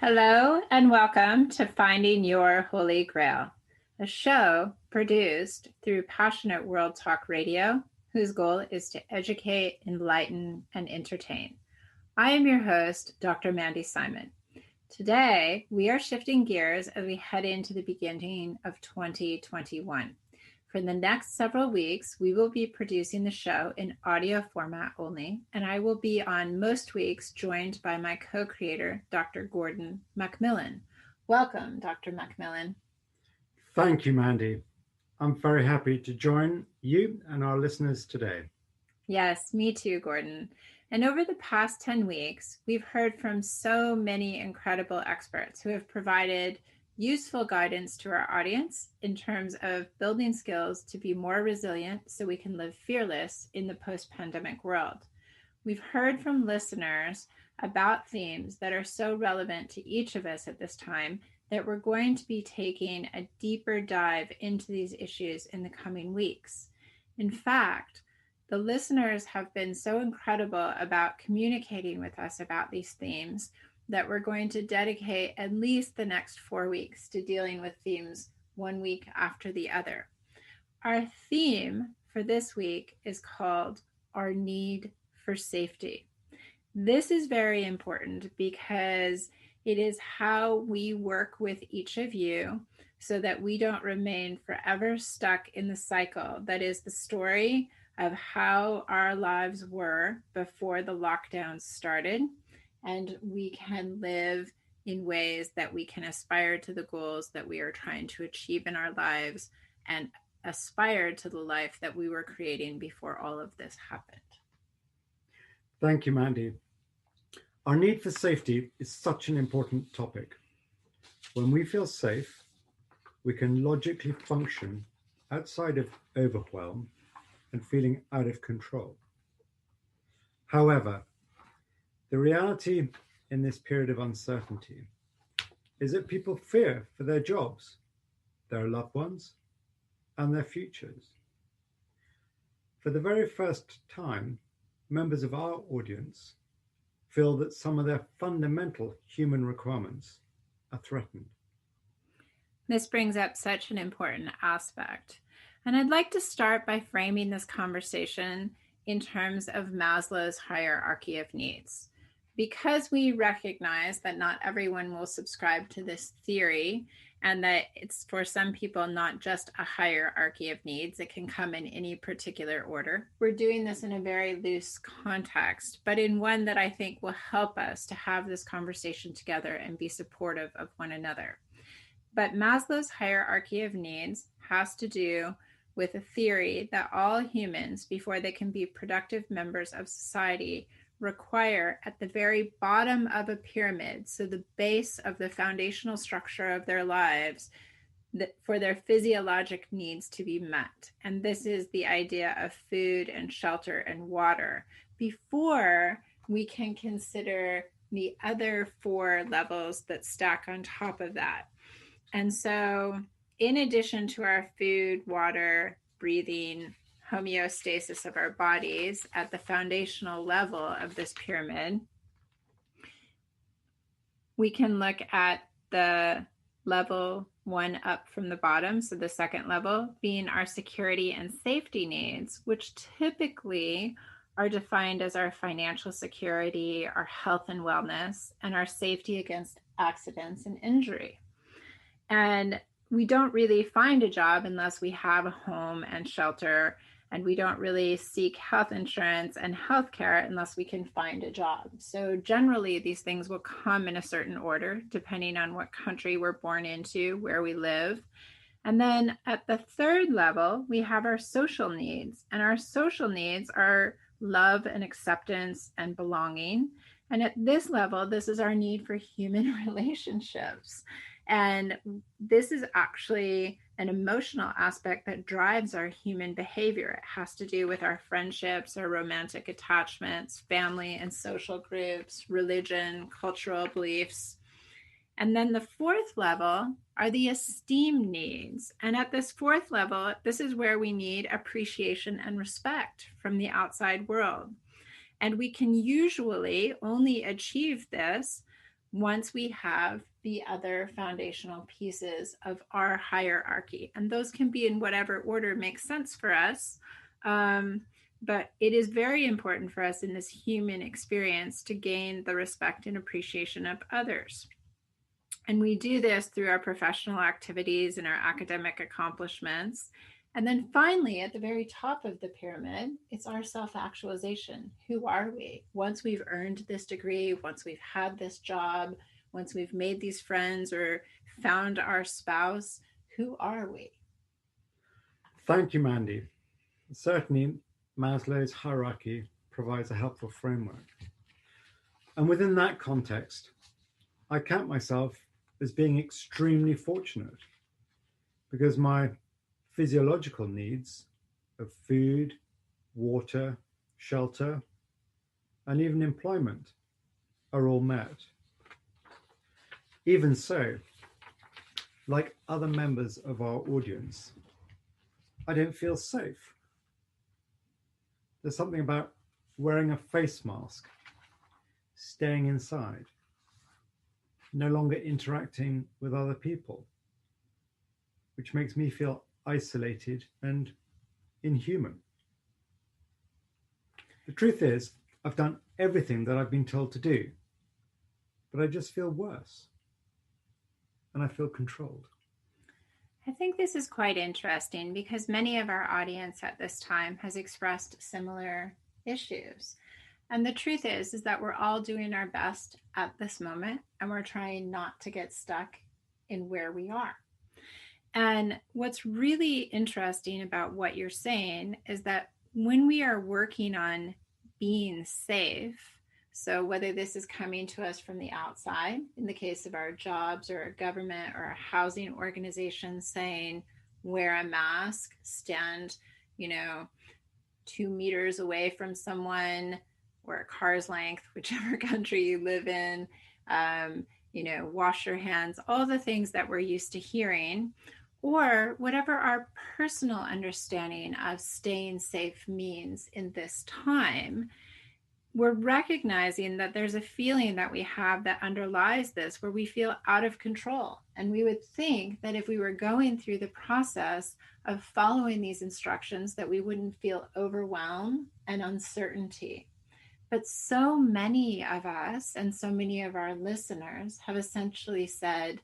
Hello and welcome to Finding Your Holy Grail, a show produced through Passionate World Talk Radio, whose goal is to educate, enlighten, and entertain. I am your host, Dr. Mandy Simon. Today, we are shifting gears as we head into the beginning of 2021. For the next several weeks, we will be producing the show in audio format only, and I will be on most weeks joined by my co-creator, Dr. Gordon MacMillan. Welcome, Dr. MacMillan. Thank you, Mandy. I'm very happy to join you and our listeners today. Yes, me too, Gordon. And over the past 10 weeks, we've heard from so many incredible experts who have provided useful guidance to our audience in terms of building skills to be more resilient so we can live fearless in the post-pandemic world. We've heard from listeners about themes that are so relevant to each of us at this time that we're going to be taking a deeper dive into these issues in the coming weeks. In fact, the listeners have been so incredible about communicating with us about these themes that we're going to dedicate at least the next 4 weeks to dealing with themes 1 week after the other. Our theme for this week is called Our Need for Safety. This is very important because it is how we work with each of you so that we don't remain forever stuck in the cycle that is the story of how our lives were before the lockdowns started, and we can live in ways that we can aspire to the goals that we are trying to achieve in our lives and aspire to the life that we were creating before all of this happened. Thank you, Mandy. Our need for safety is such an important topic. When we feel safe, we can logically function outside of overwhelm and feeling out of control. However, the reality in this period of uncertainty is that people fear for their jobs, their loved ones, and their futures. For the very first time, members of our audience feel that some of their fundamental human requirements are threatened. This brings up such an important aspect. And I'd like to start by framing this conversation in terms of Maslow's hierarchy of needs. Because we recognize that not everyone will subscribe to this theory and that it's for some people not just a hierarchy of needs, it can come in any particular order. We're doing this in a very loose context, but in one that I think will help us to have this conversation together and be supportive of one another. But Maslow's hierarchy of needs has to do with a theory that all humans, before they can be productive members of society, require at the very bottom of a pyramid, so the base of the foundational structure of their lives, for their physiologic needs to be met. And this is the idea of food and shelter and water, before we can consider the other 4 levels that stack on top of that. And so in addition to our food, water, breathing, homeostasis of our bodies at the foundational level of this pyramid, we can look at the level 1 up from the bottom, so the second level being our security and safety needs, which typically are defined as our financial security, our health and wellness, and our safety against accidents and injury. And we don't really find a job unless we have a home and shelter, and we don't really seek health insurance and healthcare unless we can find a job. So generally, these things will come in a certain order, depending on what country we're born into, where we live. And then at the 3rd level, we have our social needs. And our social needs are love and acceptance and belonging. And at this level, this is our need for human relationships. And this is actually an emotional aspect that drives our human behavior. It has to do with our friendships, our romantic attachments, family and social groups, religion, cultural beliefs. And then the 4th level are the esteem needs. And at this 4th level, this is where we need appreciation and respect from the outside world. And we can usually only achieve this once we have the other foundational pieces of our hierarchy. And those can be in whatever order makes sense for us. But it is very important for us in this human experience to gain the respect and appreciation of others. And we do this through our professional activities and our academic accomplishments. And then finally, at the very top of the pyramid, it's our self-actualization. Who are we? Once we've earned this degree, once we've had this job, once we've made these friends or found our spouse, who are we? Thank you, Mandy. Certainly, Maslow's hierarchy provides a helpful framework. And within that context, I count myself as being extremely fortunate because my physiological needs of food, water, shelter, and even employment are all met. Even so, like other members of our audience, I don't feel safe. There's something about wearing a face mask, staying inside, no longer interacting with other people, which makes me feel isolated and inhuman. The truth is, I've done everything that I've been told to do, but I just feel worse, and I feel controlled. I think this is quite interesting because many of our audience at this time has expressed similar issues. And the truth is that we're all doing our best at this moment, and we're trying not to get stuck in where we are. And what's really interesting about what you're saying is that when we are working on being safe, so whether this is coming to us from the outside, in the case of our jobs or a government or a housing organization saying, wear a mask, stand, 2 meters away from someone, or a car's length, whichever country you live in, wash your hands, all the things that we're used to hearing, or whatever our personal understanding of staying safe means in this time. We're recognizing that there's a feeling that we have that underlies this, where we feel out of control. And we would think that if we were going through the process of following these instructions, that we wouldn't feel overwhelmed and uncertainty. But so many of us and so many of our listeners have essentially said,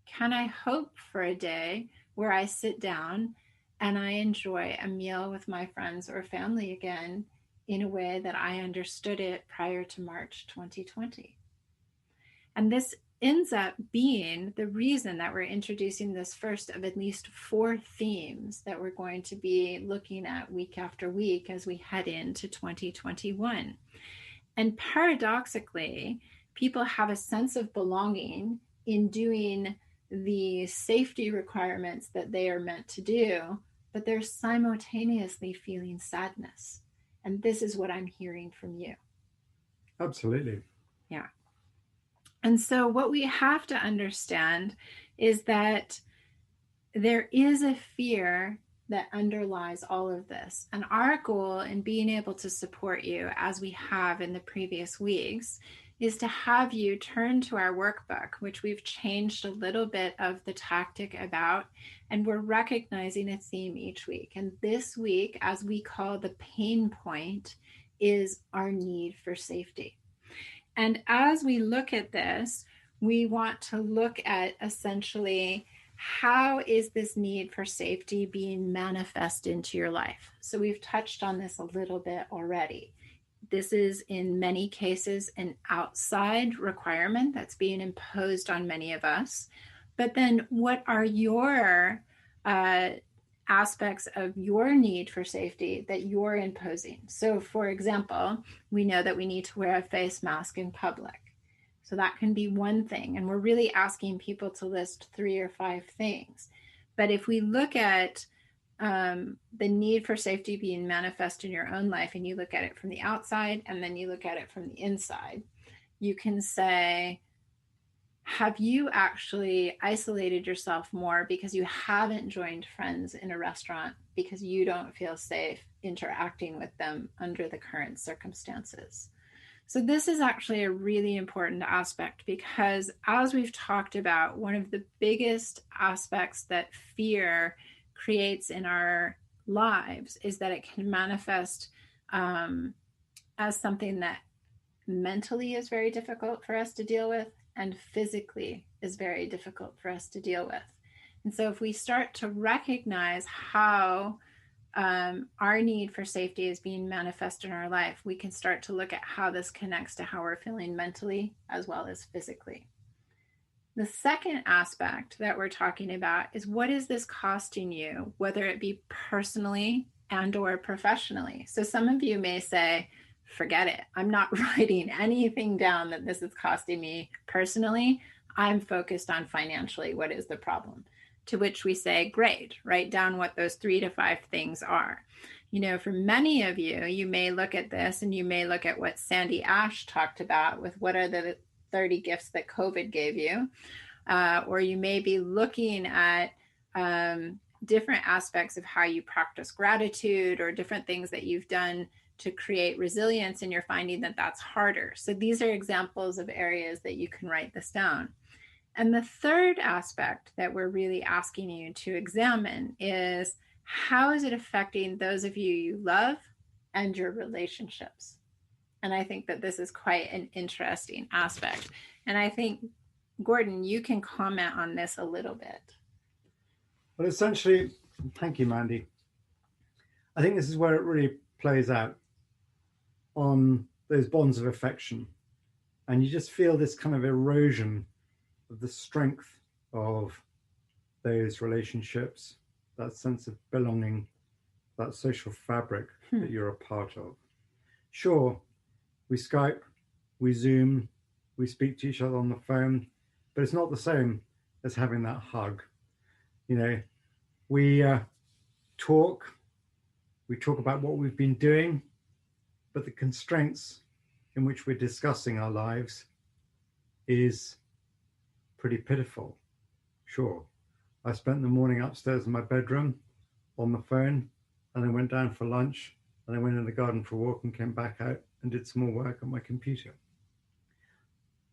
can I hope for a day where I sit down and I enjoy a meal with my friends or family again in a way that I understood it prior to March 2020? And this ends up being the reason that we're introducing this first of at least 4 themes that we're going to be looking at week after week as we head into 2021. And paradoxically, people have a sense of belonging in doing the safety requirements that they are meant to do, but they're simultaneously feeling sadness. And this is what I'm hearing from you. Absolutely. Yeah. And so what we have to understand is that there is a fear that underlies all of this. And our goal in being able to support you, as we have in the previous weeks, is to have you turn to our workbook, which we've changed a little bit of the tactic about, and we're recognizing a theme each week. And this week, as we call the pain point, is our need for safety. And as we look at this, we want to look at essentially, how is this need for safety being manifest into your life? So we've touched on this a little bit already. This is in many cases an outside requirement that's being imposed on many of us. But then what are your aspects of your need for safety that you're imposing? So for example, we know that we need to wear a face mask in public. So that can be one thing. And we're really asking people to list 3 or 5 things. But if we look at the need for safety being manifest in your own life, and you look at it from the outside, and then you look at it from the inside, you can say, have you actually isolated yourself more because you haven't joined friends in a restaurant because you don't feel safe interacting with them under the current circumstances? So this is actually a really important aspect because, as we've talked about, one of the biggest aspects that fear creates in our lives is that it can manifest as something that mentally is very difficult for us to deal with and physically is very difficult for us to deal with. And so if we start to recognize how our need for safety is being manifested in our life, we can start to look at how this connects to how we're feeling mentally as well as physically. The second aspect that we're talking about is, what is this costing you, whether it be personally and or professionally? So some of you may say, forget it. I'm not writing anything down that this is costing me personally. I'm focused on financially. What is the problem? To which we say, great, write down what those 3 to 5 things are. You know, for many of you, you may look at this and you may look at what Sandy Ash talked about with what are the 30 gifts that COVID gave you. Or you may be looking at different aspects of how you practice gratitude or different things that you've done to create resilience, and you're finding that that's harder. So these are examples of areas that you can write this down. And the third aspect that we're really asking you to examine is, how is it affecting those of you you love and your relationships? And I think that this is quite an interesting aspect. And I think, Gordon, you can comment on this a little bit. Well, essentially, thank you, Mandy. I think this is where it really plays out on those bonds of affection. And you just feel this kind of erosion of the strength of those relationships, that sense of belonging, that social fabric that you're a part of. Sure, we Skype, we Zoom, we speak to each other on the phone, but it's not the same as having that hug. You know, we talk about what we've been doing, but the constraints in which we're discussing our lives is pretty pitiful. Sure, I spent the morning upstairs in my bedroom on the phone, and I went down for lunch, and I went in the garden for a walk and came back out and did some more work on my computer.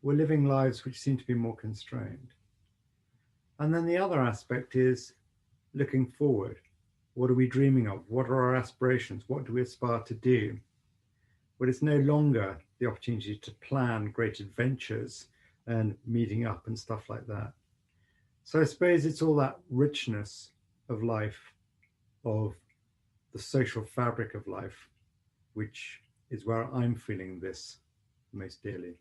We're living lives which seem to be more constrained. And then the other aspect is looking forward. What are we dreaming of? What are our aspirations? What do we aspire to do? Well, it's no longer the opportunity to plan great adventures and meeting up and stuff like that. So I suppose it's all that richness of life, of the social fabric of life, which is where I'm feeling this most dearly.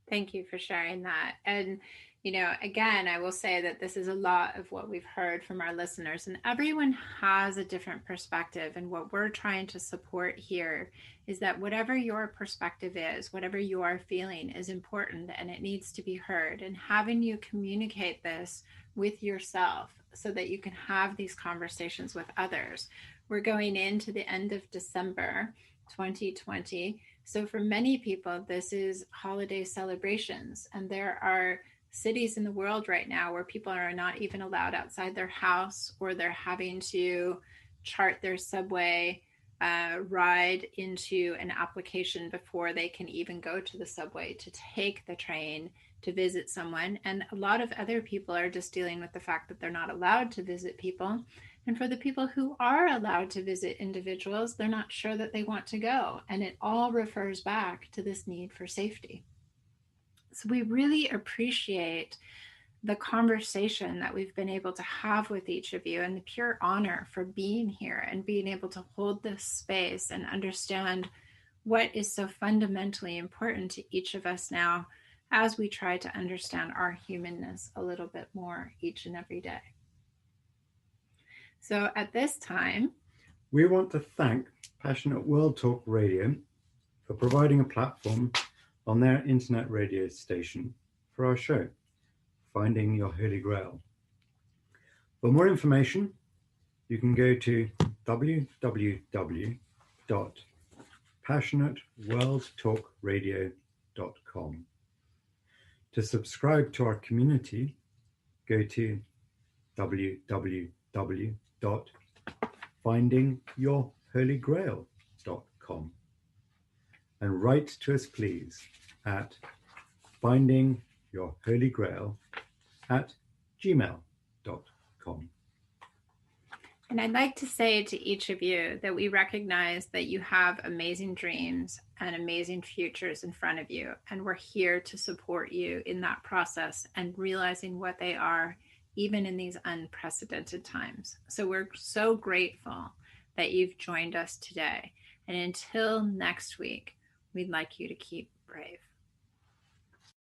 Thank you for sharing that. And, you know, again, I will say that this is a lot of what we've heard from our listeners, and everyone has a different perspective. And what we're trying to support here is that whatever your perspective is, whatever you are feeling is important, and it needs to be heard. And having you communicate this with yourself so that you can have these conversations with others. We're going into the end of December 2020. So for many people, this is holiday celebrations, and there are cities in the world right now where people are not even allowed outside their house, or they're having to chart their subway ride into an application before they can even go to the subway to take the train to visit someone. And a lot of other people are just dealing with the fact that they're not allowed to visit people. And for the people who are allowed to visit individuals, they're not sure that they want to go. And it all refers back to this need for safety. So we really appreciate the conversation that we've been able to have with each of you, and the pure honor for being here and being able to hold this space and understand what is so fundamentally important to each of us now as we try to understand our humanness a little bit more each and every day. So at this time, we want to thank Passionate World Talk Radio for providing a platform on their internet radio station for our show, Finding Your Holy Grail. For more information, you can go to www.passionateworldtalkradio.com. To subscribe to our community, go to www.findingyourholygrail.com. and write to us, please, at findingyourholygrail@gmail.com. And I'd like to say to each of you that we recognize that you have amazing dreams and amazing futures in front of you. And we're here to support you in that process and realizing what they are, even in these unprecedented times. So we're so grateful that you've joined us today. And until next week, we'd like you to keep brave.